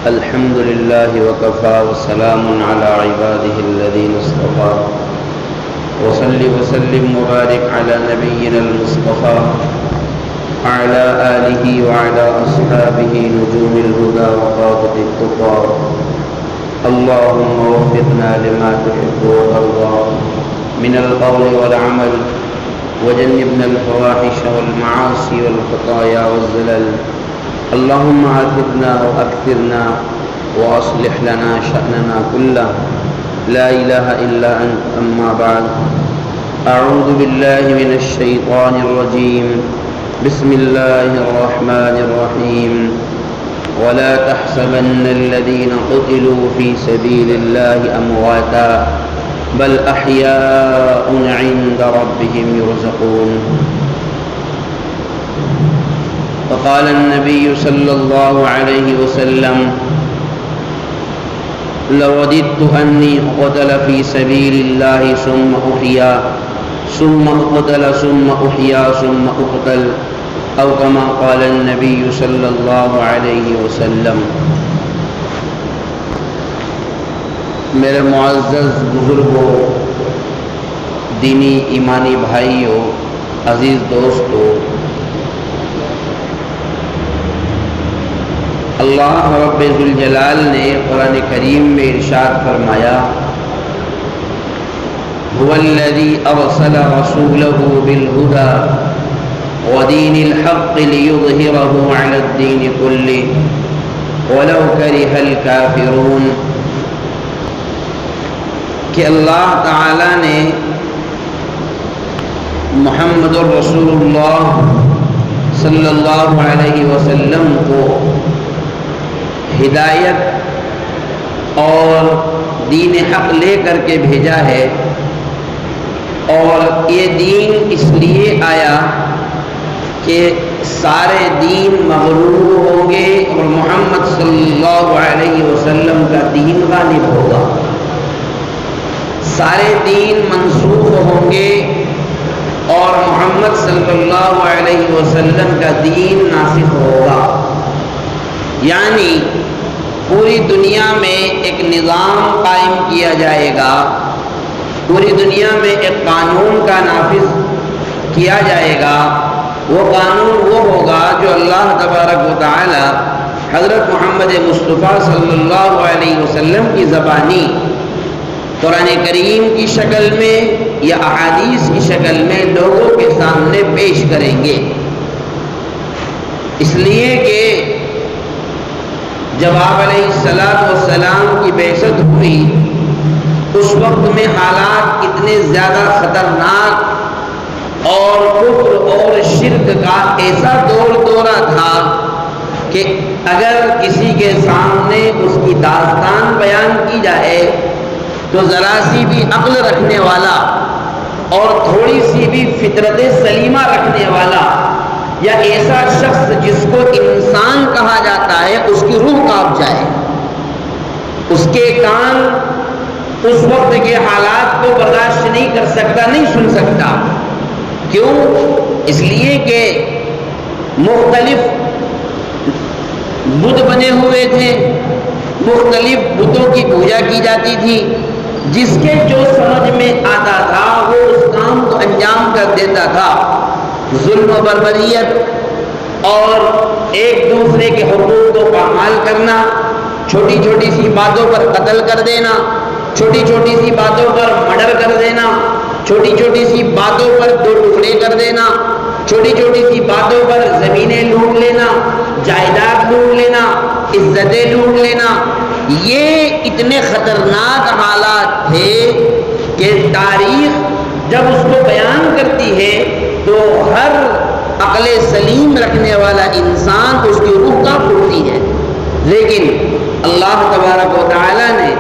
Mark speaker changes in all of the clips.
Speaker 1: الحمد لله وكفى وسلام على عباده الذين اصطفى وصل وسلم وبارك على نبينا المصطفى وعلى آله وعلى أصحابه نجوم الهدى وقادة التقى اللهم وفقنا لما تحب وترضى من القول والعمل وجنبنا الفواحش والمعاصي والخطايا والزلل اللهم عاتبنا وأكثرنا وأصلح لنا شأننا كله لا إله إلا أنت أما بعد أعوذ بالله من الشيطان الرجيم بسم الله الرحمن الرحيم ولا تحسبن الذين قتلوا في سبيل الله أمواتا بل أحياء عند ربهم يرزقون وقال النبي صلى الله عليه وسلم لوددت أني أقتل في سبيل الله ثم أحيا ثم أقتل ثم أحيا ثم أقتل أو كما قال النبي صلى الله عليه وسلم. میرے معزز بزرگوں، دینی ایمانی بھائیوں، عزیز دوستوں، اللہ رب ذوالجلال نے قرآن کریم میں ارشاد فرمایا هو الذي أرسل رسوله بالهدى ودين الحق ليظهره على الدين كله ولو كره الكافرون. کہ اللہ تعالی نے محمد الرسول اللہ صلی اللہ علیہ وسلم کو ہدایت اور دین حق لے کر کے بھیجا ہے، اور یہ دین اس لیے آیا کہ سارے دین مغلوب ہوں گے اور محمد صلی اللہ علیہ وسلم کا دین غالب ہوگا. سارے دین منسوخ ہوں گے اور محمد صلی اللہ علیہ وسلم کا دین ناسخ ہوگا. یعنی پوری دنیا میں ایک نظام قائم کیا جائے گا، پوری دنیا میں ایک قانون کا نافذ کیا جائے گا. وہ قانون وہ ہوگا جو اللہ تبارک و تعالی حضرت محمد مصطفیٰ صلی اللہ علیہ وسلم کی زبانی قرآن کریم کی شکل میں یا احادیث کی شکل میں لوگوں کے سامنے پیش کریں گے. اس لیے کہ جب آپ علیہ السلام کی بعثت ہوئی اس وقت میں حالات اتنے زیادہ خطرناک اور کفر اور شرک کا ایسا دورہ تھا کہ اگر کسی کے سامنے اس کی داستان بیان کی جائے تو ذرا سی بھی عقل رکھنے والا اور تھوڑی سی بھی فطرت سلیمہ رکھنے والا یا ایسا شخص جس کو انسان کہا جاتا ہے اس کی روح کانپ جائے. اس کے کان اس وقت کے حالات کو برداشت نہیں کر سکتا، نہیں سن سکتا. کیوں؟ اس لیے کہ مختلف بت بنے ہوئے تھے، مختلف بتوں کی پوجا کی جاتی تھی. جس کے جو سمجھ میں آتا تھا وہ اس کام کو انجام کر دیتا تھا. ظلم و بربریت اور ایک دوسرے کے حقوق کو پامال کرنا، چھوٹی چھوٹی سی باتوں پر قتل کر دینا، چھوٹی چھوٹی سی باتوں پر مرڈر کر دینا، چھوٹی چھوٹی سی باتوں پر دو ٹکڑے کر دینا، چھوٹی چھوٹی سی باتوں پر زمینیں لوٹ لینا، جائیداد لوٹ لینا، عزتیں لوٹ لینا. یہ اتنے خطرناک حالات تھے کہ تاریخ جب اس کو بیان کرتی ہے تو ہر عقل سلیم رکھنے والا انسان اس کی روح کانپ اٹھتی ہے. لیکن اللہ تبارک و تعالی نے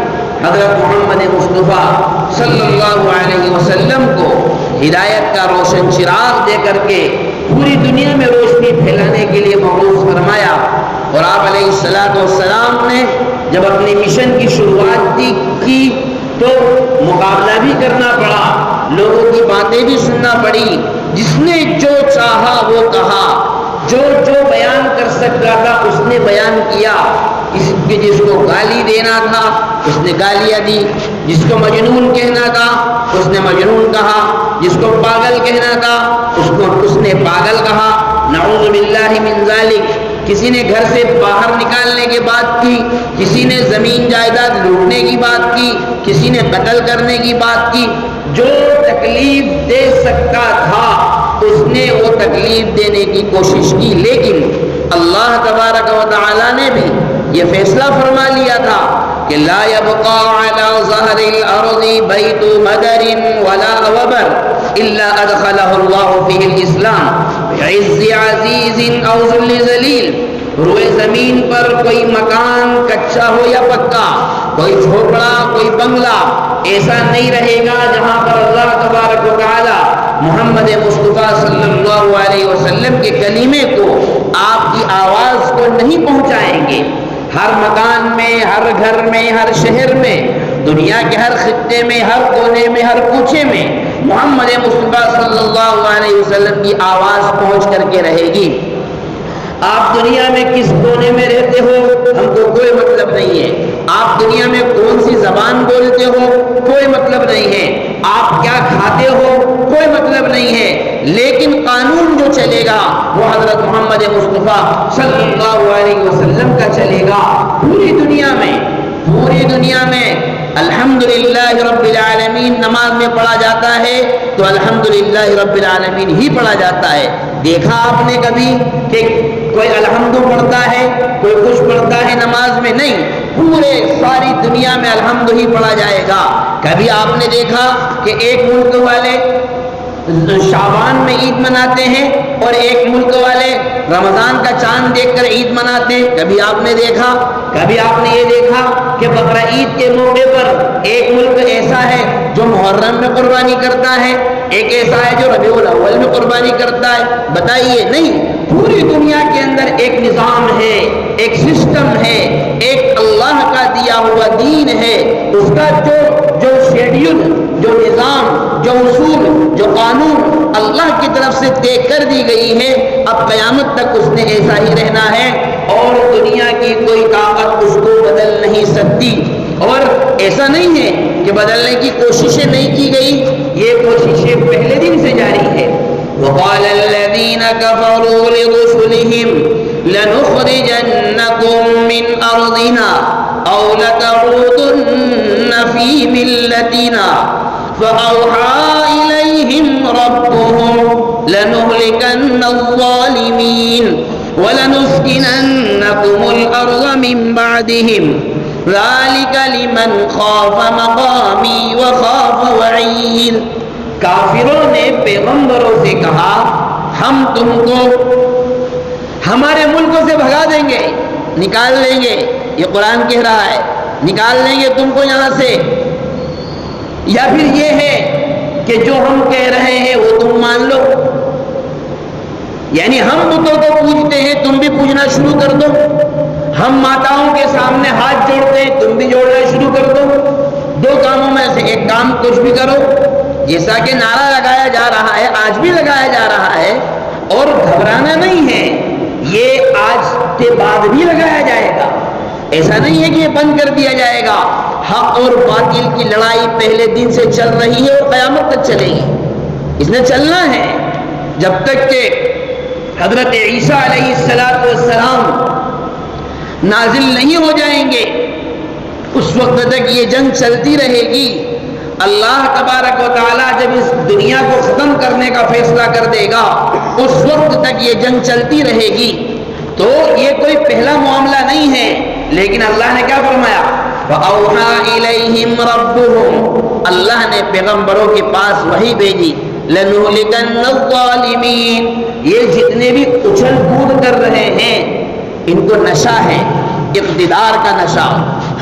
Speaker 1: حضرت محمد مصطفیٰ صلی اللہ علیہ وسلم کو ہدایت کا روشن چراغ دے کر کے پوری دنیا میں روشنی پھیلانے کے لیے مبعوث فرمایا. اور آپ علیہ السلام نے جب اپنی مشن کی شروعات کی تو مقابلہ بھی کرنا پڑا، لوگوں کی باتیں بھی سننا پڑی. جس نے جو چاہا وہ کہا، جو بیان کر سکتا تھا اس نے بیان کیا. کہ جس کو گالی دینا تھا اس نے گالیاں دی، جس کو مجنون کہنا تھا اس نے مجنون کہا، جس کو پاگل کہنا تھا اس نے پاگل کہا۔ نعوذ باللہ من ذالک۔ کسی نے گھر سے باہر نکالنے کی بات کی، کسی نے زمین جائیداد لوٹنے کی بات کی، کسی نے قتل کرنے کی بات کی۔ جو تکلیف دے سکتا تھا اس نے وہ تکلیف دینے کی کوشش کی، لیکن اللہ تبارک و تعالی نے بھی یہ فیصلہ فرما لیا تھا کہ لا يبقى على ظهر الارض بيت مدر ولا وبر الا ادخله الله فيه الاسلام بعز عزيز او ذل ذلیل۔ روئے زمین پر کوئی مکان کچا ہو یا پکا، کوئی جھوپڑا کوئی بنگلہ ایسا نہیں رہے گا جہاں پر اللہ تبارک و تعالی محمد مصطفیٰ صلی اللہ علیہ وسلم کے کلمے کو، آپ کی آواز کو نہیں پہنچائیں گے۔ ہر مکان میں، ہر گھر میں، ہر شہر میں، دنیا کے ہر خطے میں، ہر کونے میں، ہر کوچے میں محمد مصطفیٰ صلی اللہ علیہ وسلم کی آواز پہنچ کر کے رہے گی۔ آپ دنیا میں کس کونے میں رہتے ہو ہم کو کوئی مطلب نہیں ہے، آپ دنیا میں کون سی زبان بولتے ہو کوئی مطلب نہیں ہے، آپ کیا کھاتے ہو کوئی مطلب نہیں ہے، لیکن قانون جو چلے گا وہ حضرت محمد مصطفیٰ صلی اللہ علیہ وسلم کا چلے گا پوری دنیا میں۔ پوری دنیا میں الحمدللہ رب العالمین نماز میں پڑھا جاتا ہے تو الحمدللہ رب العالمین ہی پڑھا جاتا ہے۔ دیکھا آپ نے کبھی کہ کوئی الحمد پڑھتا ہے کوئی کچھ پڑھتا ہے نماز میں؟ نہیں، پورے ساری دنیا میں الحمد ہی پڑھا جائے گا۔ کبھی آپ نے دیکھا کہ ایک ملک والے شعبان میں عید مناتے ہیں اور ایک ملک والے رمضان کا چاند دیکھ کر عید مناتے ہیں؟ کبھی آپ نے دیکھا؟ کبھی آپ نے یہ دیکھا کہ بقرہ عید کے موقع پر ایک ملک ایسا ہے جو محرم میں قربانی کرتا ہے، ایک ایسا ہے جو ربیع الاول میں قربانی کرتا ہے؟ بتائیے، نہیں، پوری دنیا کے اندر ایک نظام ہے، ایک سسٹم ہے، ایک اللہ کا دیا ہوا دین ہے، اس کا جو شیڈیول، جو نظام، جو اصول، جو قانون اللہ کی طرف سے طے کر دی گئی ہے، اب قیامت تک اس نے ایسا ہی رہنا ہے اور دنیا کی کوئی طاقت اس کو بدل نہیں سکتی۔ اور ایسا نہیں ہے کہ بدلنے کی کوششیں نہیں کی گئی، یہ کوششیں پہلے دن سے جاری ہے۔ وقال الذين كفروا لرسلهم لنخرجنكم من أرضنا أو لتعودن في ملتنا فأوحى إليهم ربهم لنهلكن الظالمين ولنسكننكم الأرض من بعدهم ذلك لمن خاف مقامي وخاف وعيد۔ کافروں نے پیغمبروں سے کہا ہم تم کو ہمارے ملکوں سے بھگا دیں گے، نکال لیں گے، یہ قرآن کہہ رہا ہے، نکال لیں گے تم کو یہاں سے، یا پھر یہ ہے کہ جو ہم کہہ رہے ہیں وہ تم مان لو، یعنی ہم بتوں کو پوجتے ہیں تم بھی پوجنا شروع کر دو، ہم ماتاؤں کے سامنے ہاتھ جوڑتے ہیں تم بھی جوڑنا شروع کر دو، دو کاموں میں سے ایک کام کچھ بھی کرو۔ جیسا کہ نعرہ لگایا جا رہا ہے، آج بھی لگایا جا رہا ہے، اور گھبرانا نہیں ہے، یہ آج کے بعد بھی لگایا جائے گا، ایسا نہیں ہے کہ یہ بند کر دیا جائے گا۔ حق اور باطل کی لڑائی پہلے دن سے چل رہی ہے اور قیامت تک چلے گی، اس نے چلنا ہے جب تک کہ حضرت عیسیٰ علیہ السلام نازل نہیں ہو جائیں گے، اس وقت تک یہ جنگ چلتی رہے گی۔ اللہ تبارک و تعالیٰ جب اس دنیا کو ختم کرنے کا فیصلہ کر دے گا اس وقت تک یہ جنگ چلتی رہے گی۔ تو یہ کوئی پہلا معاملہ نہیں ہے، لیکن اللہ نے کیا فرمایا؟ فَأَوْحَىٰ إِلَيْهِمْ رَبُّهُمْ، اللہ نے پیغمبروں کے پاس وحی بھیجی، لَنُهْلِكَنَّ الظَّالِمِينَ، یہ جتنے بھی اچھل کود کر رہے ہیں ان کو نشہ ہے، اقتدار کا نشہ،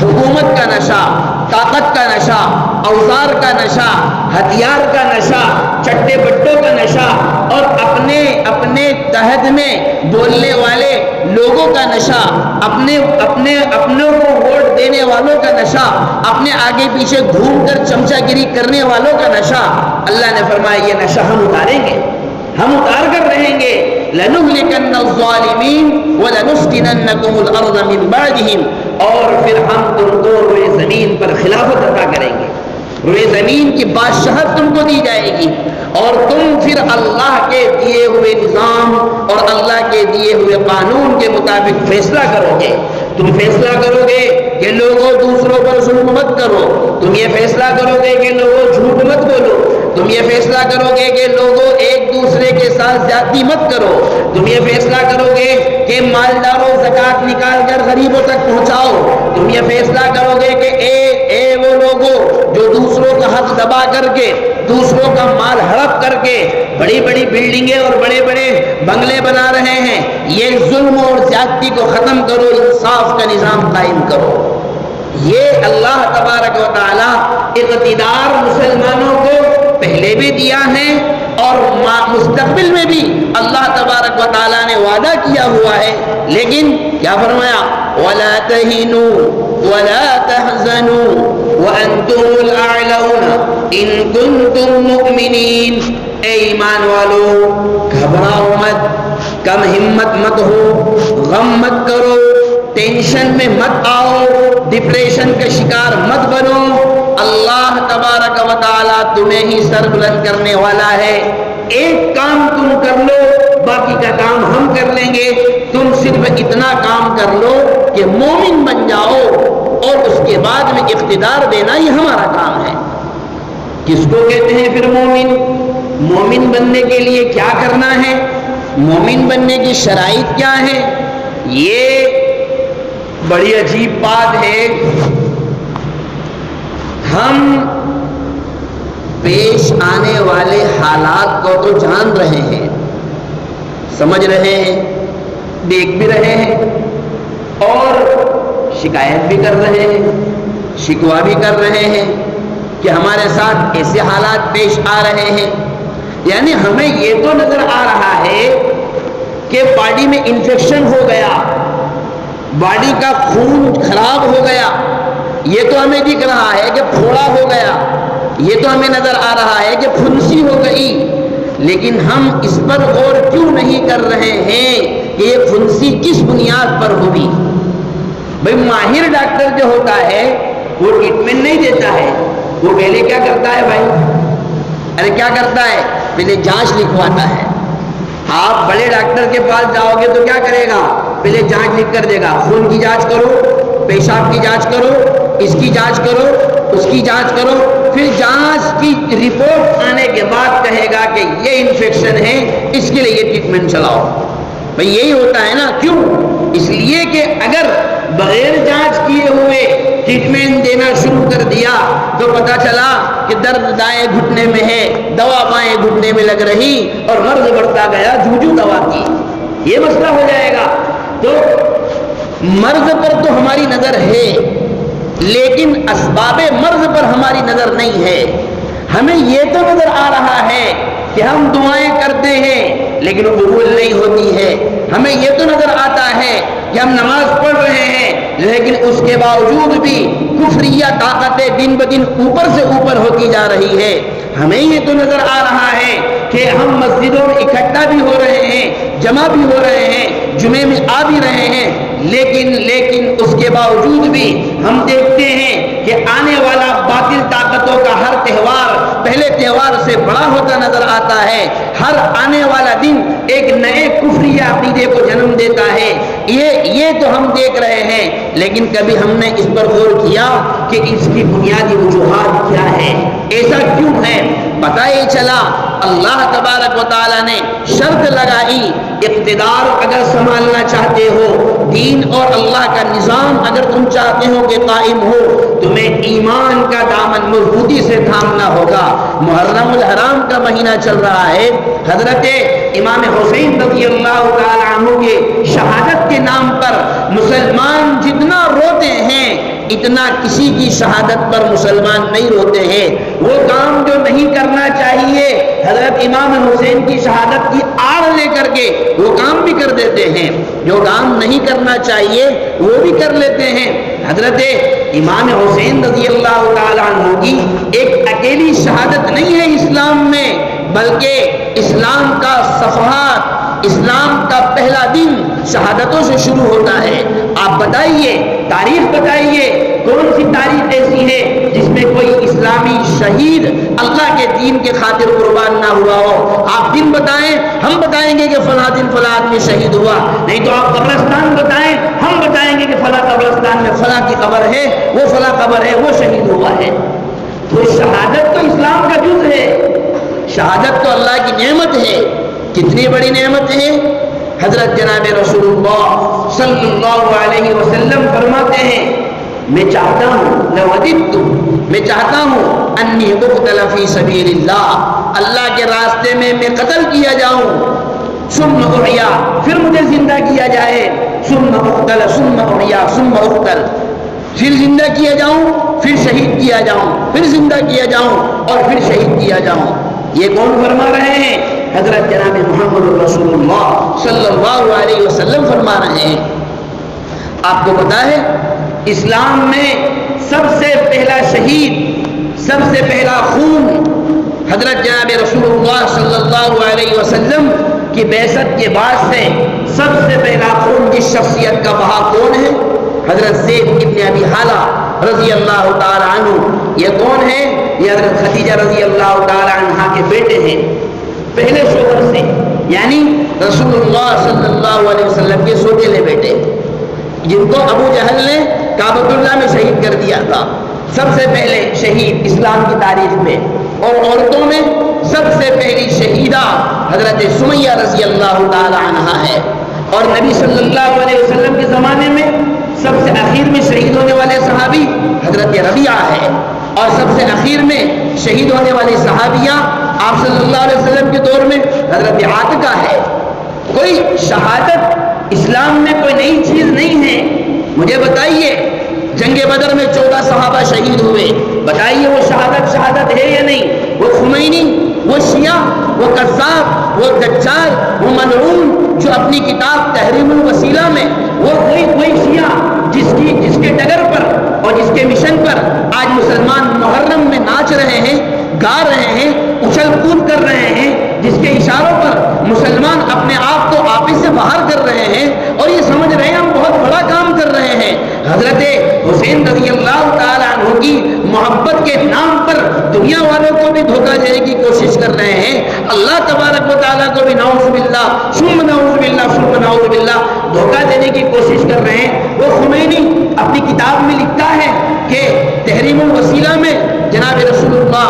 Speaker 1: حکومت کا نشہ، طاقت کا نشہ، اوزار کا نشہ، ہتھیار کا نشہ، چٹے بٹوں کا نشہ، اور اپنے تحت میں بولنے والے لوگوں کا نشہ، اپنوں کو ووٹ دینے والوں کا نشہ، اپنے آگے پیچھے گھوم کر چمچہ گیری کرنے والوں کا نشہ، اللہ نے فرمایا یہ نشہ ہم اتاریں گے، ہم اتار کر رہیں گے۔ لَنُهْلِكَنَّ الظَّالِمِينَ وَلَنُسْكِنَنَّكُمُ الْأَرْضَ مِنْ بَعْدِهِمْ، اور پھر ہم تم کو روئے زمین پر خلافت عطا کریں گے، روئے زمین کی بادشاہت تم کو دی جائے گی، اور تم پھر اللہ کے دیے ہوئے نظام اور اللہ کے دیے ہوئے قانون کے مطابق فیصلہ کرو گے۔ تم فیصلہ کرو گے کہ لوگوں دوسروں پر ظلم مت کرو، تم یہ فیصلہ کرو گے کہ لوگوں جھوٹ مت بولو، تم یہ فیصلہ کرو گے کہ لوگوں ایک دوسرے کے ساتھ زیادتی مت کرو، تم یہ فیصلہ کرو گے کہ مالداروں زکوٰۃ نکال کر غریبوں تک پہنچاؤ، تم یہ فیصلہ کرو گے کہ اے وہ لوگوں جو دوسروں کا حق دبا کر کے، دوسروں کا مال ہڑپ کر کے بڑی بڑی بلڈنگیں اور بڑے بڑے بنگلے بنا رہے ہیں، یہ ظلم اور زیادتی کو ختم کرو، انصاف کا نظام قائم کرو۔ یہ اللہ تبارک و تعالی اقتدار مسلمانوں کو پہلے بھی دیا ہے اور مستقبل میں بھی اللہ تبارک و تعالی نے وعدہ کیا ہوا ہے، لیکن کیا فرمایا؟ وَلَا تَهِنُوا وَلَا تَحْزَنُوا وَأَنْتُمُ الْأَعْلَوْنَ إِن كُنتُم مُّؤْمِنِينَ۔ اے ایمان والو، گھبراؤ مت، کم ہمت مت ہو، غم مت کرو، ٹینشن میں مت آؤ، ڈپریشن کا شکار مت بنو، اللہ تبارک و تعالیٰ تمہیں ہی سر بلند کرنے والا ہے۔ ایک کام تم کر لو، باقی کا کام ہم کر لیں گے، تم صرف اتنا کام کر لو کہ مومن بن جاؤ، اور اس کے بعد میں اقتدار دینا یہ ہمارا کام ہے۔ کس کو کہتے ہیں پھر مومن؟ مومن بننے کے لیے کیا کرنا ہے؟ مومن بننے کی شرائط کیا ہے؟ یہ بڑی عجیب بات ہے۔ ہم پیش آنے والے حالات کو تو جان رہے ہیں، سمجھ رہے ہیں، دیکھ بھی رہے ہیں، اور شکایت بھی کر رہے ہیں، شکوہ بھی کر رہے ہیں کہ ہمارے ساتھ ایسے حالات پیش آ رہے ہیں۔ یعنی ہمیں یہ تو نظر آ رہا ہے کہ باڈی میں انفیکشن ہو گیا، باڈی کا خون خراب ہو گیا، یہ تو ہمیں دکھ رہا ہے کہ پھوڑا ہو گیا، یہ تو ہمیں نظر آ رہا ہے کہ پھنسی ہو گئی، لیکن ہم اس پر غور کیوں نہیں کر رہے ہیں کہ یہ پھنسی کس بنیاد پر ہوگی؟ بھئی ماہر ڈاکٹر جو ہوتا ہے وہ ٹریٹمنٹ نہیں دیتا ہے، وہ پہلے کیا کرتا ہے بھائی؟ ارے کیا کرتا ہے؟ پہلے جانچ لکھواتا ہے۔ آپ بڑے ڈاکٹر کے پاس جاؤ گے تو کیا کرے گا؟ پہلے جانچ لکھ کر دے گا، خون کی جانچ کرو، پیشاب کی جانچ کرو، اس کی جانچ کرو، اس کی جانچ کرو، پھر جانچ کی رپورٹ آنے کے بعد کہے گا کہ یہ انفیکشن ہے، اس کے لیے یہ ٹریٹمنٹ چلاؤ۔ بھئی یہی ہوتا ہے نا، کیوں؟ اس لیے کہ اگر بغیر جانچ کیے ہوئے ٹریٹمنٹ دینا شروع کر دیا تو پتا چلا کہ درد دائیں گھٹنے میں ہے، دوا بائیں گھٹنے میں لگ رہی، اور مرض بڑھتا گیا جھوجو دوا کی، یہ مسئلہ ہو جائے گا۔ تو مرض پر تو ہماری نظر ہے، لیکن اسباب مرض پر ہماری نظر نہیں ہے۔ ہمیں یہ تو نظر آ رہا ہے کہ ہم دعائیں کرتے ہیں لیکن وہ قبول نہیں ہوتی ہے، ہمیں یہ تو نظر آتا ہے کہ ہم نماز پڑھ رہے ہیں لیکن اس کے باوجود بھی کفریہ طاقتیں دن بدن اوپر سے اوپر ہوتی جا رہی ہے، ہمیں یہ تو نظر آ رہا ہے کہ ہم مسجدوں میں اکٹھا بھی ہو رہے ہیں، جمع بھی ہو رہے ہیں، جمعے میں آ بھی رہے ہیں، لیکن اس کے باوجود بھی ہم دیکھتے ہیں کہ آنے والا باطل طاقتوں کا ہر تہوار پہلے تہوار سے بڑا ہوتا نظر آتا ہے، ہر آنے والا دن ایک نئے کفری عقیدے کو جنم دیتا ہے، یہ تو ہم دیکھ رہے ہیں، لیکن کبھی ہم نے اس پر غور کیا کہ اس کی بنیادی وجوہات کیا ہے، ایسا کیوں ہے؟ پتہ ہی چلا اللہ تبارک و تعالیٰ نے شرط لگائی، اقتدار اگر سنبھالنا چاہتے ہو، دین اور اللہ کا نظام اگر تم چاہتے ہو کہ قائم ہو، تمہیں ایمان کا دامن مضبوطی سے تھامنا ہوگا۔ محرم الحرام کا مہینہ چل رہا ہے، حضرت امام حسین رضی اللہ تعالیٰ عنہ کے شہادت کے نام پر مسلمان جتنا روتے ہیں اتنا کسی کی شہادت پر مسلمان نہیں روتے ہیں۔ وہ کام جو نہیں کرنا چاہیے حضرت امام حسین کی شہادت کی آڑ لے کر کے وہ کام بھی کر دیتے ہیں، جو کام نہیں کرنا چاہیے وہ بھی کر لیتے ہیں۔ حضرت امام حسین رضی اللہ تعالیٰ عنہ کی ایک اکیلی شہادت نہیں ہے اسلام میں، بلکہ اسلام کا صفحات، اسلام کا پہلا دن شہادتوں سے شروع ہوتا ہے۔ آپ آپ بتائیے، تاریخ بتائیے، کون سی تاریخ ایسی ہے جس میں کوئی اسلامی شہید اللہ کے دین کے خاطر قربان نہ ہوا ہو؟ آپ دن بتائیں، ہم بتائیں گے کہ فلاں دن فلاں آدمی شہید ہوا، نہیں تو آپ قبرستان بتائیں، ہم بتائیں گے کہ فلاں قبرستان میں فلاں کی قبر ہے، وہ فلاں قبر ہے، وہ شہید ہوا ہے۔ تو شہادت تو اسلام کا جز ہے، شہادت تو اللہ کی نعمت ہے۔ کتنی بڑی نعمت ہے؟ حضرت جناب رسول اللہ صلی اللہ علیہ وسلم فرماتے ہیں، میں چاہتا ہوں، میں چاہتا ہوں انی اقتل فی سبیل اللہ، اللہ کے راستے میں قتل کیا جاؤں، ثم احیا، پھر مجھے زندہ کیا جائے، ثم اقتل ثم احیا ثم اقتل، پھر زندہ کیا جاؤں، پھر شہید کیا جاؤں، پھر زندہ کیا جاؤں اور پھر شہید کیا جاؤں۔ یہ کون فرما رہے ہیں؟ حضرت جناب محمد رسول اللہ صلی اللہ علیہ وسلم فرما رہے ہیں۔ آپ کو پتا ہے اسلام میں سب سے پہلا شہید، سب سے پہلا خون حضرت جناب رسول اللہ صلی اللہ علیہ وسلم کی بعثت کے بعد سے سب سے پہلا خون جس شخصیت کا بہا کون ہے؟ حضرت زید ابن ابی حالہ رضی اللہ تعالی عنہ۔ یہ کون ہے؟ یہ حضرت خدیجہ رضی اللہ تعالی عنہا کے بیٹے ہیں، پہلے شوہر سے، یعنی رسول اللہ صلی اللہ علیہ وسلم کے سوتیلے بیٹے، جن کو ابو جہل نے کعبۃ اللہ میں شہید کر دیا تھا۔ سب سے پہلے شہید اسلام کی تاریخ میں، اور عورتوں میں سب سے پہلی شہیدہ حضرت سمیہ رضی اللہ تعالی عنہا ہے۔ اور نبی صلی اللہ علیہ وسلم کے زمانے میں سب سے اخیر میں شہید ہونے والے صحابی حضرت ربیعہ ہے، اور سب سے اخیر میں شہید ہونے والی صحابیہ آپ صلی اللہ علیہ وسلم کے دور میں حضرت عاتقہ ہے۔ کوئی شہادت اسلام میں کوئی نئی چیز نہیں ہے۔ مجھے بتائیے جنگ بدر میں 14 صحابہ شہید ہوئے، بتائیے وہ شہادت ہے یا نہیں؟ وہ خمینی، وہ شیعہ، وہ قذاب، وہ دجال، وہ ملعون جو اپنی کتاب تحریم الوسیلہ میں، وہ کوئی شیعہ جس کے ڈگر پر اور جس کے مشن پر آج مسلمان محرم میں ناچ رہے ہیں، گا رہے ہیں، اچھل کود کر رہے ہیں، جس کے اشاروں پر مسلمان اپنے آپ کو آپس سے باہر کر رہے ہیں اور یہ سمجھ رہے ہیں ہم بہت بڑا کام کر رہے ہیں۔ حضرت حسین رضی اللہ تعالی عنہ کی محبت کے نام پر دنیا والوں کو بھی دھوکہ دینے کی کوشش کر رہے ہیں، اللہ تبارک و تعالیٰ کو بھی نعوذ باللہ ثم نعوذ باللہ ثم نعوذ باللہ دھوکہ دینے کی کوشش کر رہے ہیں۔ وہ خمینی اپنی کتاب میں لکھتا ہے کہ تحریم الوسیلہ میں جناب رسول اللہ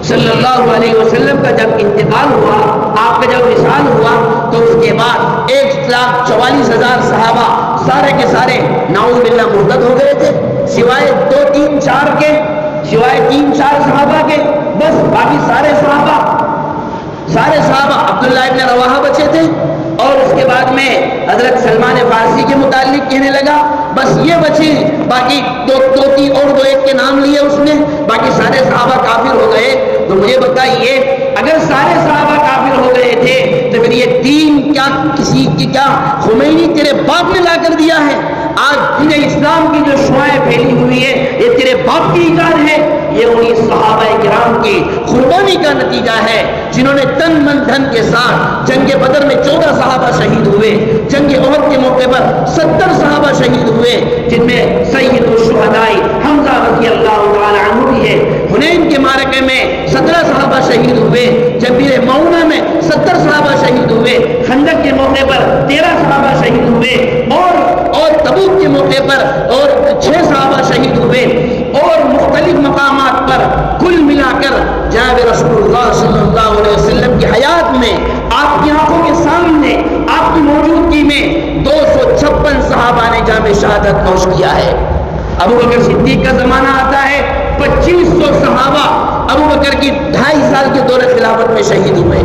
Speaker 1: صلی اللہ علیہ وسلم کا جب انتقال ہوا، آپ کا جب وصال ہوا، تو اس کے بعد 1,44,000 صحابہ سارے کے سارے نعوذ باللہ مرتد ہو گئے تھے، سوائے 2-3-4 کے، سوائے 3-4 صحابہ کے، بس باقی سارے صحابہ عبداللہ ابن رواحہ بچے تھے۔ اور اس کے بعد میں حضرت سلمان فارسی کے متعلق کہنے لگا بس یہ بچے، باقی دو ایک کے نام لیے اس نے، باقی سارے صحابہ کافر ہو گئے۔ تو مجھے بتائیے اگر سارے صحابہ کافر ہو گئے تھے تو پھر یہ دین کیا کسی کی کیا خمینی تیرے باپ نے لا کر دیا ہے؟ آج دین اسلام کی جو شعاعیں پھیلی ہوئی ہے یہ تیرے باپ کی ایجاد ہے، یہ انہی صحابہ کرام کی قربانی کا نتیجہ ہے جنہوں نے تن من دھن کے ساتھ جنگ بدر میں 14 صحابہ شہید ہوئے، جنگ احد کے موقع پر 70 صحابہ شہید ہوئے، جن میں سید الشہداء حمزہ رضی اللہ تعالی عنہ بھی ہے۔ حنین کے معرکے میں 17 صحابہ شہید ہوئے، جبیر معونہ میں 70 صحابہ شہید ہوئے، خندق کے موقع پر 13 صحابہ شہید ہوئے، اور تبوک کے موقع پر اور 6 صحابہ شہید ہوئے، اور مختلف مقامات پر کل ملا کر جناب رسول اللہ صلی اللہ علیہ وسلم کی حیات میں آپ کی آنکھوں کے سامنے آپ کی موجودگی میں 256 صحابہ نے جام شہادت نوش کیا ہے۔ ابو بکر صدیق کا زمانہ آتا ہے 2500 صحابہ ابو بکر کی 2.5 سال کے دور خلافت میں شہید ہوئے،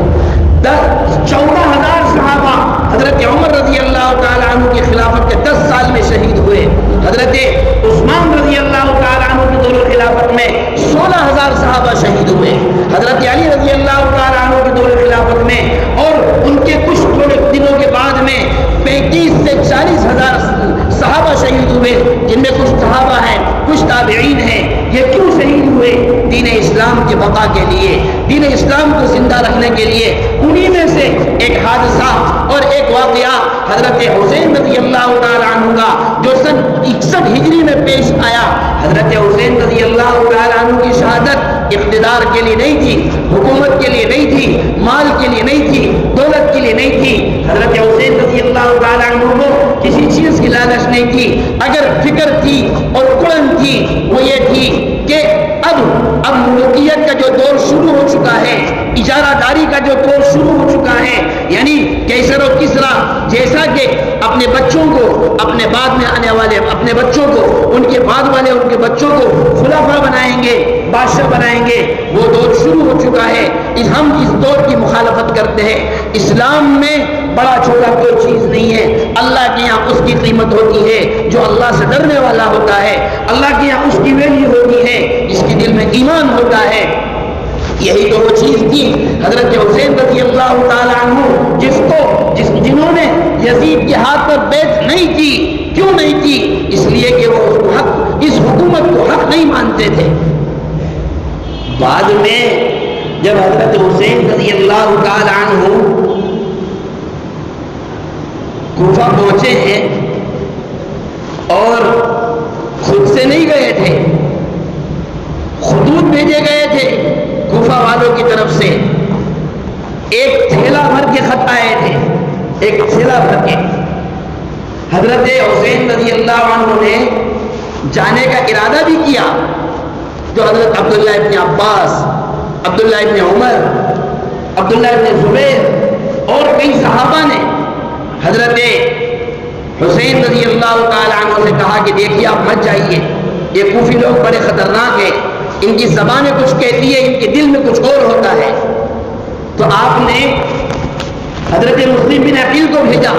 Speaker 1: 14,000 صحابہ حضرت عمر رضی اللہ تعالی عنہ کی خلافت کے 10 سال میں شہید ہوئے، حضرت عثمان رضی اللہ تعالی عنہ کے دور خلافت میں 16,000 صحابہ شہید ہوئے، حضرت علی رضی اللہ تعالی عنہ کے دور خلافت میں، اور ان کے کچھ تھوڑے دنوں کے بعد میں 35 سے 40,000 صحابہ شہید ہوئے، جن میں کچھ صحابہ ہیں کچھ تابعین ہیں۔ یہ کیوں شہید ہوئے؟ دین اسلام کی بقا کے لیے، دین اسلام کو زندہ رکھنے کے لیے۔ انہی میں سے ایک حادثہ اور ایک واقعہ حضرت حسین رضی اللہ تعالی عنہ کا تعالیٰ عنہ کی شہادت اقتدار کے لیے نہیں تھی، حکومت کے لیے نہیں تھی، مال کے لیے نہیں تھی، دولت کے لیے نہیں تھی. حضرت حسین رضی اللہ تعالیٰ عنہ کو کسی چیز کی لالچ نہیں تھی. اگر فکر تھی اور کڑن تھی وہ یہ تھی کہ اب ملوکیت کا جو دور شروع ہو چکا ہے، اجارہ داری کا جو دور شروع ہو چکا ہے، یعنی کیسر و کسریٰ جیسا کہ اپنے بچوں کو، اپنے بعد میں آنے والے اپنے بچوں کو، ان کے بعد والے ان کے بچوں کو خلافہ بنائیں گے، بادشاہ بنائیں گے، وہ دور شروع ہو چکا ہے. ہم اس دور کی مخالفت کرتے ہیں. اسلام میں بڑا چھوٹا کوئی چیز نہیں ہے. اللہ کے یہاں اس کی قیمت ہوتی ہے جو اللہ سے ڈرنے والا ہوتا ہے. اللہ کے یہاں اس کی ویلیو ہوتی ہے جس کے دل میں ایمان ہوتا ہے. یہی تو وہ چیز تھی حضرت حسین رضی اللہ تعالیٰ عنہ جنہوں نے یزید کے ہاتھ پر بیعت نہیں کی. کیوں نہیں کی؟ اس لیے کہ وہ اس حکومت کو حق نہیں مانتے تھے. بعد میں جب حضرت حسین رضی اللہ تعالیٰ عنہ کوفہ پہنچے ہیں اور خود سے نہیں گئے تھے، خطوط بھیجے گئے تھے کوفہ والوں کی طرف سے. ایک تھیلا بھر کے خط آئے تھے، ایک تھیلا بھر کے. حضرت حسین رضی اللہ عنہ نے جانے کا ارادہ بھی کیا تو حضرت عبداللہ ابن عباس، عبداللہ ابن عمر، عبداللہ ابن زبیر اور کئی صحابہ نے حضرت حسین رضی اللہ تعالی عنہ سے کہا کہ دیکھیے آپ مت جائیے، یہ کوفی لوگ بڑے خطرناک ہیں، ان کی زبانیں کچھ کہتی ہے، ان کے دل میں کچھ اور ہوتا ہے. تو آپ نے حضرت مسلم بن عقیل کو بھیجا،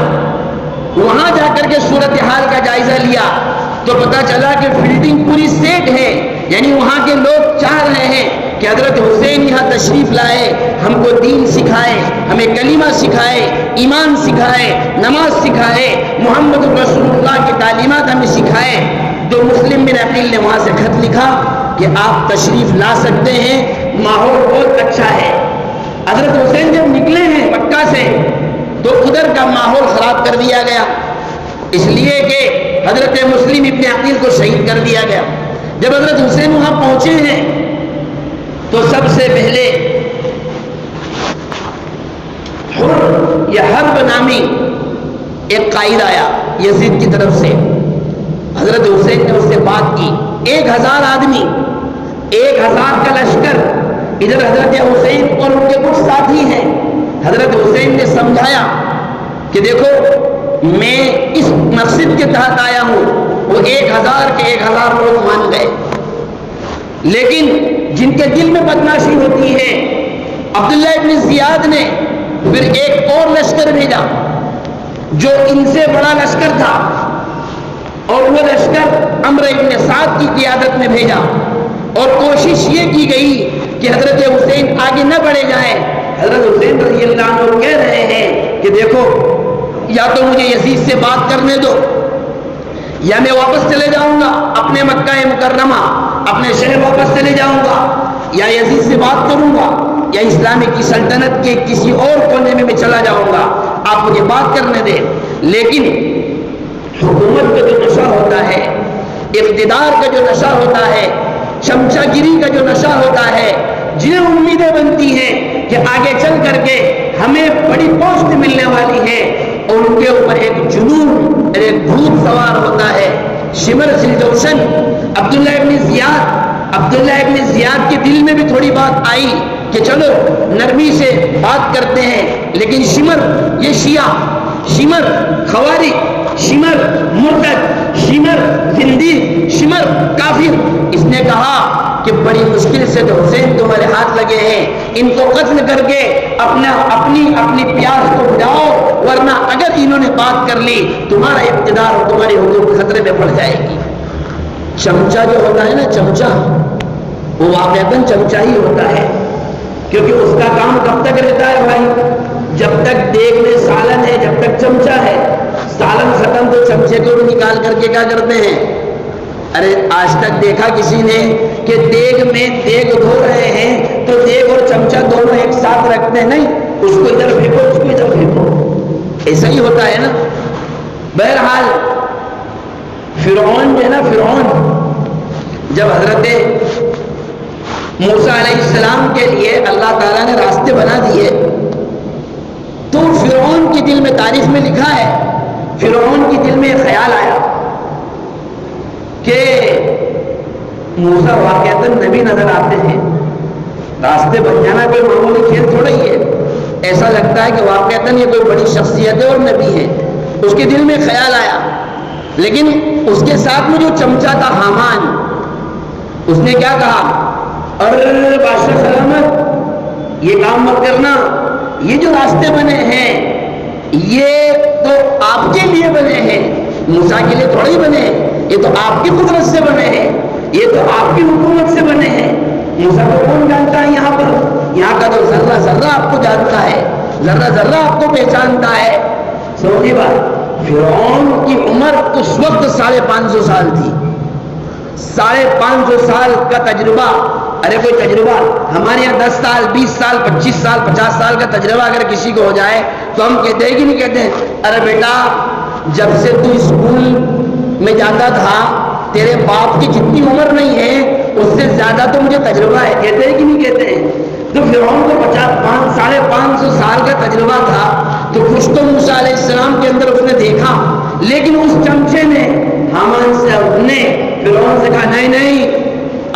Speaker 1: وہاں جا کر کے صورتحال کا جائزہ لیا تو پتا چلا کہ فیلڈنگ پوری سیٹ ہے. یعنی وہاں کے لوگ چاہ رہے ہیں کہ حضرت حسین یہاں تشریف لائے، ہم کو دین سکھائے، ہمیں کلمہ سکھائے، ایمان سکھائے، نماز سکھائے، محمد رسول اللہ کی تعلیمات ہمیں سکھائے. تو مسلم بن عقیل نے وہاں سے خط لکھا کہ آپ تشریف لا سکتے ہیں، ماحول بہت اچھا ہے. حضرت حسین جب نکلے ہیں مکہ سے تو ادھر کا ماحول خراب کر دیا گیا، اس لیے کہ حضرت مسلم ابن عقیل کو شہید کر دیا گیا. جب حضرت حسین وہاں پہنچے ہیں تو سب سے پہلے حرب نامی ایک قائد آیا یزید کی طرف سے. حضرت حسین نے اس سے بات کی. 1000 آدمی، 1000 کا لشکر، ادھر حضرت حسین اور ان کے کچھ ساتھی ہیں. حضرت حسین نے سمجھایا کہ دیکھو میں اس مقصد کے تحت آیا ہوں. وہ 1000 کے 1000 لوگ مان گئے، لیکن جن کے دل میں بدمعاشی ہوتی ہے، عبداللہ ابن زیاد نے پھر ایک اور لشکر بھیجا جو ان سے بڑا لشکر تھا، اور وہ لشکر عمرو ابن سعد کی قیادت میں بھیجا. اور کوشش یہ کی گئی کہ حضرت حسین آگے نہ بڑھے جائیں. حضرت حسین رضی اللہ عنہ کہہ رہے ہیں کہ دیکھو یا تو مجھے یزید سے بات کرنے دو، یا میں واپس چلے جاؤں گا اپنے مکہ مکرمہ، اپنے شہر واپس چلے جاؤں گا، یا یزید سے بات کروں گا، یا اسلامی کی سلطنت کے کسی اور کونے میں چلا جاؤں گا، آپ مجھے بات کرنے دیں. لیکن حکومت کا جو نشہ ہوتا ہے، اقتدار کا جو نشہ ہوتا ہے، چمچا گیری کا جو نشہ ہوتا ہے، جنہیں امیدیں بنتی ہیں کہ آگے چل کر کے ہمیں بڑی پوسٹ ملنے والی ہے، اور ان کے اوپر ایک جنون، ایک بھوت سوار ہوتا ہے. شمر ذوالجوشن عبداللہ ابن زیاد کے دل میں بھی تھوڑی بات آئی کہ چلو نرمی سے بات کرتے ہیں. لیکن شمر یہ شیعہ، شمر خوارج، شمر مرتد، شمر زندیق، شمر کافر، اس نے کہا کہ بڑی مشکل سے تو حسین تمہارے ہاتھ لگے ہیں، ان کو قتل کر کے اپنی پیاس کو بجھاؤ، ورنہ اگر انہوں نے بات کر لی تمہارا اقتدار اور تمہاری حکومت خطرے میں پڑ جائے گی. چمچا جو ہوتا ہے نا، چمچا، وہ واقعتاً چمچا ہی ہوتا ہے، کیونکہ اس کا کام کب تک رہتا ہے بھائی؟ جب تک دیگ میں سالن ہے، جب تک چمچا ہے. سالن ختم تو چمچے کو بھی نکال کر کے کیا کرتے ہیں؟ ارے آج تک دیکھا کسی نے کہ دیگ میں دیگ دھو رہے ہیں تو دیگ اور چمچا دونوں ایک ساتھ رکھتے ہیں؟ نہیں، اس کو ادھر پھینکو، اس کو ادھر پھینکو، ایسا ہی ہوتا ہے نا. بہرحال فرعون جو ہے نا، فرعون جب حضرت موسیٰ علیہ السلام کے لیے اللہ تعالیٰ نے راستے بنا دیے، تو فرعون کے دل میں، تاریخ میں لکھا ہے، فرعون کے دل میں خیال آیا کہ موسیٰ واقعتاً نبی نظر آتے ہیں، راستے بن جانا کوئی معمولی کھیل تھوڑا ہی ہے، ایسا لگتا ہے کہ واقعتاً یہ کوئی بڑی شخصیت ہے اور نبی ہے۔ اس کے دل میں خیال آیا، لیکن اس کے ساتھ میں جو چمچا تھا حامان، اس نے کیا کہا، ارے بادشاہ سلامت، یہ کام مت کرنا، یہ جو راستے بنے ہیں یہ تو آپ کے لیے بنے ہیں، موسیٰ کے لیے تھوڑا ہی بنے ہیں، یہ تو آپ کی قدرت سے بنے ہیں، یہ تو آپ کی حکومت سے بنے ہیں۔ موسیٰ کو کون جانتا ہے یہاں پر؟ یہاں کا تو ذرہ ذرہ آپ کو جانتا ہے، ذرہ ذرہ آپ کو پہچانتا ہے۔ سمجھے بات؟ فرعون کی عمر اس وقت 550 سال تھی، 550 سال کا تجربہ۔ ارے کوئی تجربہ ہمارے یہاں 10 سال 20 سال 25 سال 50 سال کا تجربہ اگر کسی کو ہو جائے تو ہم کہتے ہیں کہ نہیں کہتے ہیں، ارے بیٹا جب سے تو اسکول میں جاتا تھا تیرے باپ کی جتنی عمر نہیں ہے اس سے زیادہ تو مجھے تجربہ ہے، کہتے ہیں کہ نہیں کہتے ہیں؟ تو فرعون کو 550 سال کا تجربہ تھا، تو کچھ تو موسیٰ علیہ السلام کے اندر اس نے دیکھا، لیکن اس چمچے نے حامان سے اپنے فرعون سے کہا نہیں نہیں،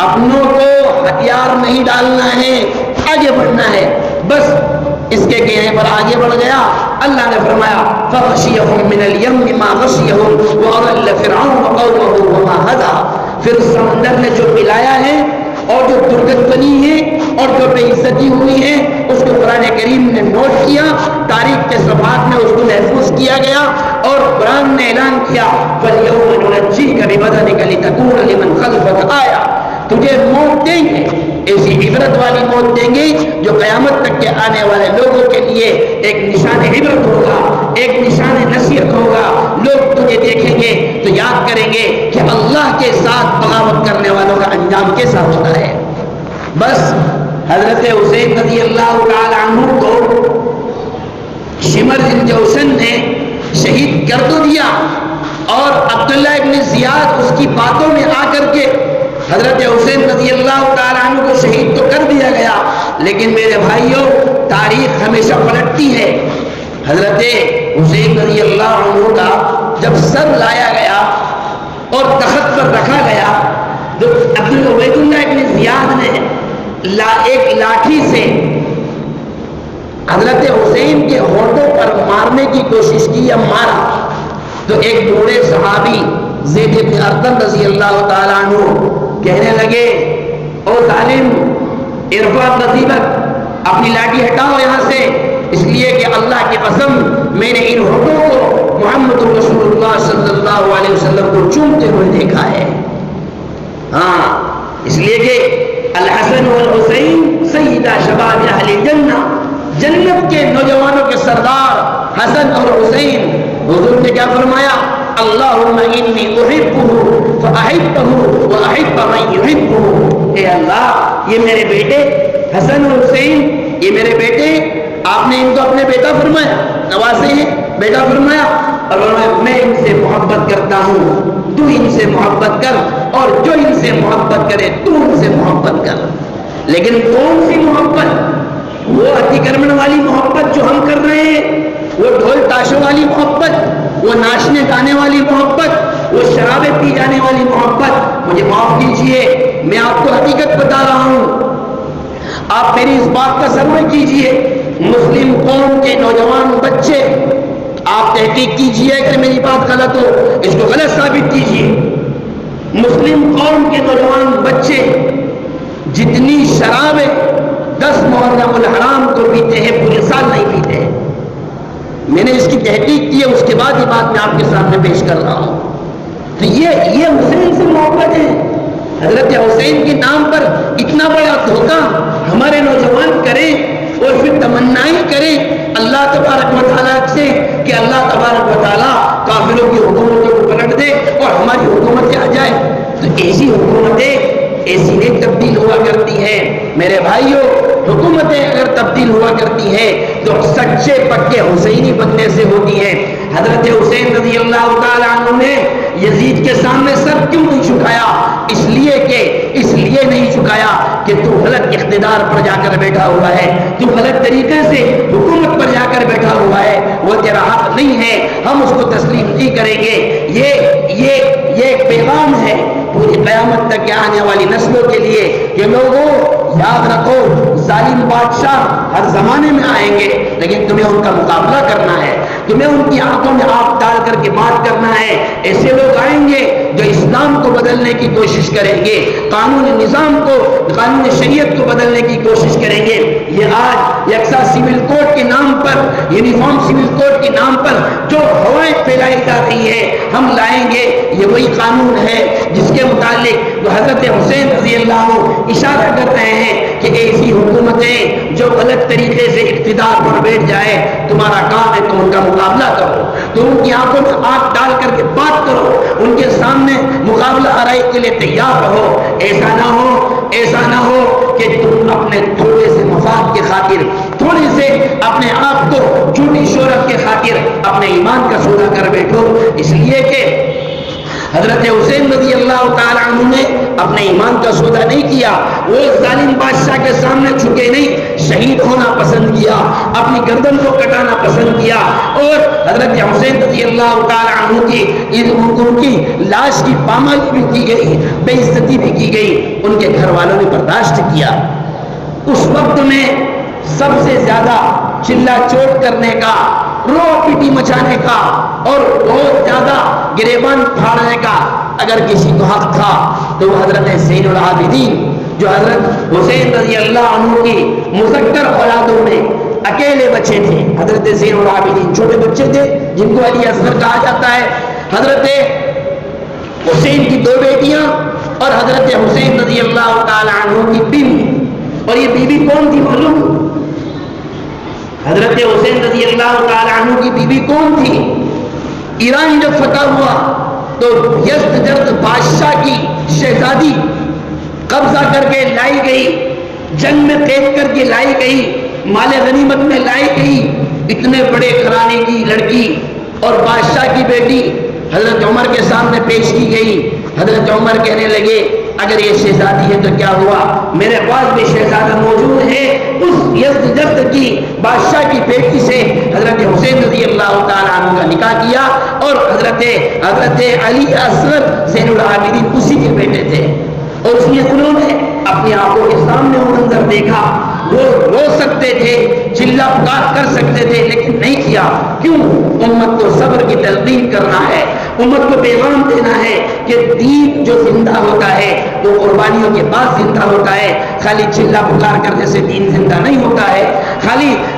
Speaker 1: اپنوں کو ہتھیار نہیں ڈالنا ہے، آگے بڑھنا ہے، بس اس کے کہنے پر آگے بڑھ گیا۔ اللہ نے فرمایا فَغَشِيَهُم مِّنَ الْيَمِّ مَا غَشِيَهُم وَأَضَلَّ فِرْعَوْنُ قَوْمَهُ وَمَا هَدَىٰ۔ پھر سمندر نے جو ملایا ہے اور جو درگت بنی ہے اور جو بے عزتی ہوئی ہے اس کو قرآن کریم نے نوٹ کیا، تاریخ کے صفحات میں اس کو محفوظ کیا گیا، اور قرآن نے اعلان کیا فَالْيَوْمَ نُنَجِّيكَ بِبَدَنِكَ لِتَكُونَ لِمَنْ خَلْفَكَ آیَةً، تجھے موت دیں گے، ایسی عبرت والی موت دیں گے جو قیامت تک کے آنے والے لوگوں کے لیے ایک نشان عبرت ہوگا، ایک نشان نصیحت ہوگا۔ لوگ تجھے دیکھیں گے تو یاد کریں گے کہ اللہ کے ساتھ بغاوت کرنے والوں کا انجام کیسا ہوتا ہے۔ بس حضرت حسین رضی اللہ تعالی عنہ کو شمر بن جوشن نے شہید کر تو دیا، اور عبداللہ ابن زیاد اس کی باتوں میں آ کر کے حضرت حسین رضی اللہ تعالیٰ عنہ کو شہید تو کر دیا گیا، لیکن میرے بھائیوں تاریخ ہمیشہ پلٹتی ہے۔ حضرت حسین رضی اللہ عنہ کا جب سر لایا گیا اور تخت پر رکھا گیا تو عبید اللہ ابن زیاد نے ایک لاٹھی سے حضرت حسین کے ہونٹوں پر مارنے کی کوشش کی یا مارا، تو ایک بوڑھے صحابی زید بن ارقم رضی اللہ تعالیٰ عنہ کہنے لگے او ظالم ارفع نصیبک، اپنی لاٹھی ہٹاؤ یہاں سے، اس لیے کہ اللہ کی قسم میں نے ان ہونٹوں کو محمد رسول اللہ صلی اللہ علیہ وسلم کو چومتے ہوئے دیکھا ہے۔ ہاں، اس لیے کہ الحسن والحسین سیدہ شباب اہل جنہ، جنت کے نوجوانوں کے سردار حسن اور حسین۔ حضور نے کیا فرمایا؟ اللہم انی احبہ فاحبہ واحب من یحبہ، اے اللہ یہ میرے بیٹے حسن اور حسین، یہ میرے بیٹے، آپ نے ان کو اپنے بیٹا فرمایا، نواسے ہیں بیٹا فرمایا، اور میں ان سے محبت کرتا ہوں، تو ان سے محبت کر، اور جو ان سے محبت کرے تو ان سے محبت کر۔ لیکن کون سی محبت؟ وہ اتکرمن والی محبت جو ہم کر رہے ہیں، وہ ڈھول تاشوں والی محبت، وہ ناچنے گانے والی محبت، وہ شرابیں پی جانے والی محبت؟ مجھے معاف کیجئے، میں آپ کو حقیقت بتا رہا ہوں، آپ میری اس بات کا سرمہ کیجئے، مسلم قوم کے نوجوان بچے، آپ تحقیق کیجئے کہ میری بات غلط ہو، اس کو غلط ثابت کیجئے۔ مسلم قوم کے نوجوان بچے جتنی شرابیں 10 محرم الحرام کو پیتے ہیں پورے سال نہیں پیتے ہیں۔ میں نے اس کی تحقیق کی ہے، اس کے بعد یہ بات میں آپ کے سامنے پیش کر رہا ہوں۔ تو یہ حسین سے محبت ہے، حضرت حسین کے نام پر اتنا بڑا دھوکہ ہمارے نوجوان کریں اور پھر تمنائیں کریں اللہ تبارک و تعالیٰ سے کہ اللہ تبارک و تعالیٰ کافروں کی حکومتوں کو پلٹ دے اور ہماری حکومتیں آ جائے۔ تو ایسی حکومتیں ایسی نہیں تبدیل ہوا کرتی ہیں میرے بھائیوں۔ حکومتیں اگر تبدیل ہوا کرتی ہیں تو سچے پکے حسینی بننے سے ہوتی ہیں۔ حضرت حسین رضی اللہ تعالیٰ عنہ نے یزید کے سامنے سر کیوں نہیں جھکایا؟ اس لیے نہیں جھکایا کہ تو غلط اقتدار پر جا کر بیٹھا ہوا ہے، تو غلط طریقے سے حکومت پر جا کر بیٹھا ہوا ہے، وہ تیرا حق نہیں ہے، ہم اس کو تسلیم نہیں کریں گے۔ یہ ایک پیغام ہے پوری قیامت تک آنے والی نسلوں کے لیے کہ لوگوں یاد رکھو، ظالم بادشاہ ہر زمانے میں آئیں گے، لیکن تمہیں ان کا مقابلہ کرنا ہے، تمہیں ان کی آنکھوں میں آنکھ ڈال کر کے بات کرنا ہے۔ ایسے لوگ آئیں گے جو اسلام کو بدلنے کی کوشش کریں گے، قانون نظام کو، قانون شریعت کو بدلنے کی کوشش کریں گے۔ یہ آج یکساں سول کوڈ کے نام پر، یونیفارم سول کوڈ کے نام پر جو ہوائیں پھیلائی جا رہی ہے، ہم لائیں گے۔ یہ وہی قانون ہے جس کے متعلق جو حضرت حسین رضی اللہ عنہ اشارہ کر رہے ہیں کہ ایسی حکومتیں جو غلط طریقے سے اقتدار پر بیٹھ جائے، تمہارا کام ہے تم ان کا مقابلہ کرو، تم ان کی آنکھوں میں آنکھ ڈال کر کے بات کرو، ان کے سامنے مقابلہ آرائی کے لیے تیار رہو۔ ایسا نہ ہو کہ تم اپنے تھوڑے سے مفاد کے خاطر، تھوڑے سے اپنے آپ کو جھوٹی شہرت کے خاطر اپنے ایمان کا سودا کر بیٹھو۔ اس لیے کہ حضرت حسین رضی اللہ تعالی عنہ نے اپنے ایمان کا سودا نہیں کیا، وہ ظالم بادشاہ کے سامنے جھکے نہیں، شہید ہونا پسند کیا، اپنی گردن کو کٹانا پسند کیا، اور حضرت حسین رضی اللہ تعالی عنہ کی لاش کی پامالی بھی کی گئی، بے عزتی بھی کی گئی، ان کے گھر والوں نے برداشت کیا۔ اس وقت میں سب سے زیادہ چلا چوٹ کرنے کا، رو پیٹی مچانے کا اور بہت زیادہ گریبان پھاڑنے کا اگر کسی کو حق تھا تو وہ حضرت زین العابدین، جو حضرت حسین رضی اللہ عنہ کی مذکر اولادوں میں اکیلے بچے تھے۔ حضرت زین العابدین چھوٹے بچے تھے جن کو علی اصغر کہا جاتا ہے۔ حضرت حسین کی دو بیٹیاں اور حضرت حسین رضی اللہ تعالی عنہ کی بیوی، اور یہ بیوی کون تھی معلوم؟ حضرت حسین رضی اللہ تعالی عنہ کی بیوی کون تھی؟ ایران جب فتح ہوا تو یزدجرد بادشاہ کی شہزادی قبضہ کر کے لائی گئی، جنگ میں قید کر کے لائی گئی، مال غنیمت میں لائی گئی، اتنے بڑے گھرانے کی لڑکی اور بادشاہ کی بیٹی حضرت عمر کے سامنے پیش کی گئی۔ حضرت عمر کہنے لگے اگر یہ شہزادی ہے تو کیا ہوا، میرے پاس بھی شہزادہ موجود ہے۔ اس یزدجرد کی بادشاہ کی بیٹی سے حضرت حسین رضی اللہ تعالی عنہ کا نکاح کیا، اور حضرت علی اصغر زین العابدین اسی کے بیٹے تھے، اور اس لیے انہوں نے اپنی آنکھوں کے سامنے وہ منظر دیکھا۔ وہ رو سکتے تھے، چلا پکار کر سکتے تھے، لیکن نہیں کیا۔ کیوں؟ امت کو صبر کی تلقین کرنا ہے، امت کو پیغام دینا ہے کہ دین جو زندہ ہوتا ہے وہ قربانیوں کے بعد زندہ ہوتا ہے۔ خالی چلا پکار کرنے سے دین زندہ نہیں ہوتا ہے،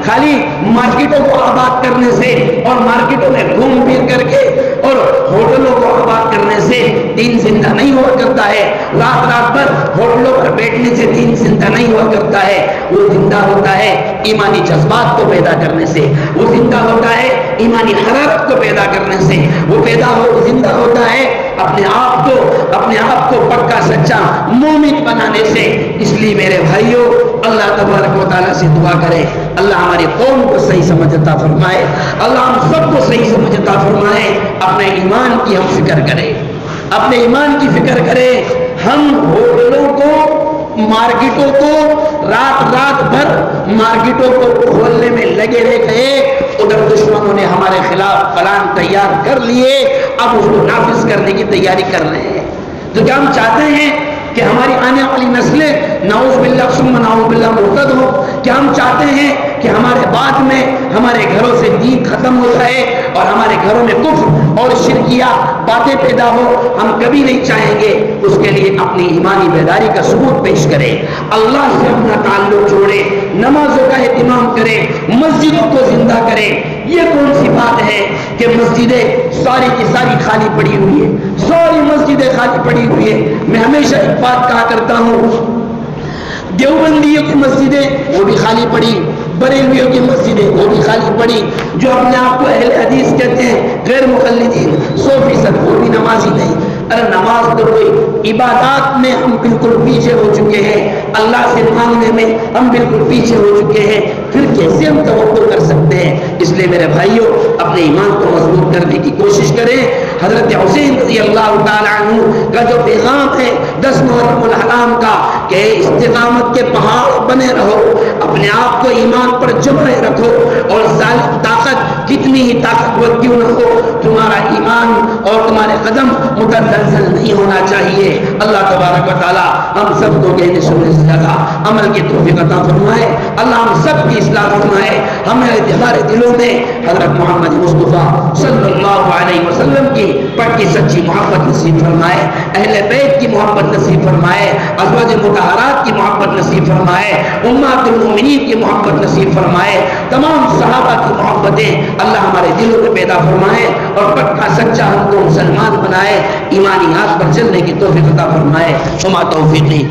Speaker 1: خالی مارکیٹوں کو آباد کرنے سے اور مارکیٹوں میں گھوم پھر کر کے اور ہوٹلوں کو آباد کرنے سے دین زندہ نہیں ہوا کرتا ہے، رات بھر ہوٹلوں پر بیٹھنے سے دین زندہ نہیں ہوا کرتا ہے۔ وہ زندہ ہوتا ہے ایمانی جذبات کو پیدا کرنے سے، وہ زندہ ہوتا ہے ایمانی حرارت کو پیدا کرنے سے، وہ زندہ ہوتا ہے اپنے آپ کو پکا سچا مومن بنانے سے۔ اس لیے میرے بھائیوں، اللہ تبارک و تعالیٰ سے دعا کرے اللہ ہماری قوم کو صحیح سمجھ عطا فرمائے، اللہ ہم سب کو صحیح سمجھ عطا فرمائے۔ اپنے ایمان کی ہم فکر کریں، اپنے ایمان کی فکر کریں۔ ہم ہوٹلوں کو، مارکیٹوں کو رات بھر مارکیٹوں کو کھولنے میں لگے رہ گئے، ادھر دشمنوں نے ہمارے خلاف پلان تیار کر لیے، اب اس کو نافذ کرنے کی تیاری کر رہے ہیں۔ تو کیا ہم چاہتے ہیں کہ ہماری آنے والی نسلیں نعوذ باللہ ثم نعوذ باللہ مرتد ہو؟ کیا ہم چاہتے ہیں کہ ہمارے بعد میں ہمارے گھروں سے دین ختم ہو جائے اور ہمارے گھروں میں کفر اور شرکیہ باتیں پیدا ہو؟ ہم کبھی نہیں چاہیں گے۔ اس کے لیے اپنی ایمانی بیداری کا ثبوت پیش کریں، اللہ سے اپنا تعلق جوڑے، نمازوں کا اہتمام کریں، مسجدوں کو زندہ کریں۔ یہ کون سی بات ہے کہ مسجدیں ساری کی ساری خالی پڑی ہوئی ہے، ساری مسجدیں خالی پڑی ہوئی ہے؟ میں ہمیشہ ایک بات کہا کرتا ہوں، دیوبندیوں کی مسجدیں وہ بھی خالی پڑی، بریلویوں کی مسجدیں وہ بھی خالی پڑی، جو اپنے آپ کو اہل حدیث کہتے ہیں غیر مقلدین 100% وہ بھی نمازی نہیں۔ ارے نماز تو کوئی عبادات میں ہم بالکل پیچھے ہو چکے ہیں، اللہ سے مانگنے میں ہم بالکل پیچھے ہو چکے ہیں، پھر کیسے ہم توقع کر سکتے ہیں؟ اس لیے میرے بھائیوں، اپنے ایمان کو مضبوط کرنے کی کوشش کریں۔ حضرت حسین رضی اللہ تعالیٰ عنہ کا جو پیغام ہے 10 محرم الحرام کا کہ استقامت کے پہاڑ بنے رہو، اپنے آپ کو ایمان پر جمعے رکھو، اور ظالم طاقت کتنی ہی طاقتور کیوں نہ ہو، تمہارا ایمان اور تمہارے قدم متزلزل نہیں ہونا چاہیے۔ اللہ تبارک و تعالی ہم سب کو کہنے سننے سے زیادہ عمل کی توفیق عطا فرمائے۔ اللہ ہم سب کی اصلاح فرمائے، ہمیں ہمارے دلوں میں حضرت محمد مصطفیٰ صلی اللہ علیہ وسلم کی پکی سچی محبت نصیب فرمائے، اہل بیت کی محبت نصیب فرمائے، ازواج مطہرات کی محبت نصیب فرمائے، امہات المومنین کی محبت نصیب فرمائے، تمام صحابہ کی محبتیں اللہ ہمارے دلوں میں پیدا فرمائے اور پکا سچا ہم کو مسلمان بنائے، ایمانی ہاتھ پر چلنے کی توفیق عطا فرمائے۔ وما توفیقی